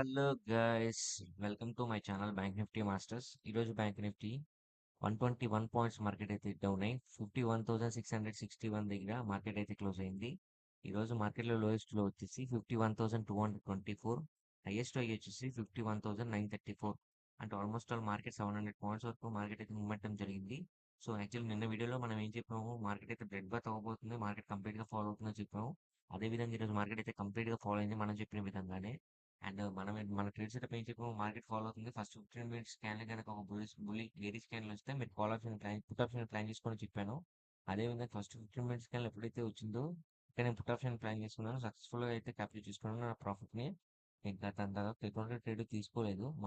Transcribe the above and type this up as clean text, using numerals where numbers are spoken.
Hello guys, welcome to my channel bank Nifty masters. ఈరోజు bank Nifty 121 points market అయితే down అయ్యి 51,661 దగ్గర market అయితే క్లోజ్ అయింది. ఈరోజు మార్కెట్లో లోయెస్ట్ లో వచ్చేసి 51,224, హైయెస్ట్ హై వచ్చేసి 51,934. అంటే ఆల్మోస్ట్ ఆల్ మార్కెట్ 700 పాయింట్స్ వరకు మార్కెట్ అయితే మూవ్మెంట్ జరిగింది. సో యాక్చువల్ నిన్న వీడియోలో మనం ఏం చెప్పాము, మార్కెట్ అయితే బ్రెడ్ బాత్ అవ్వబోతుంది, మార్కెట్ కంప్లీట్ గా ఫాలో అవుతుందని చెప్పాము. అదే విధంగా ఈరోజు మార్కెట్ అయితే కంప్లీట్ గా ఫాలో అయింది మనం చెప్పిన విధంగానే. అండ్ మన ట్రేడ్ సెటప్ ఏం చెప్పాము, మార్కెట్ ఫాలో అవుతుంది. ఫస్ట్ 15 మినిట్స్ స్కాన్ కనుక ఒక బేరీ స్కాన్లు వస్తే మీరు call option put option plan చేసుకొని చెప్పాను. అదే విధంగా ఫస్ట్ 15 మినిట్స్ స్కాన్ ఎప్పుడైతే వచ్చిందో ఇక్కడ నేను పుట్ ఆప్షన్ ప్లాన్ చేసుకున్నాను. సక్సెస్ఫుల్ గా అయితే క్యాప్చర్ చేసుకున్నాను నా ప్రాఫిట్ ని. ఇంకా దాని తర్వాత ఎటువంటి ట్రేడ్ తీసుకోలేదు.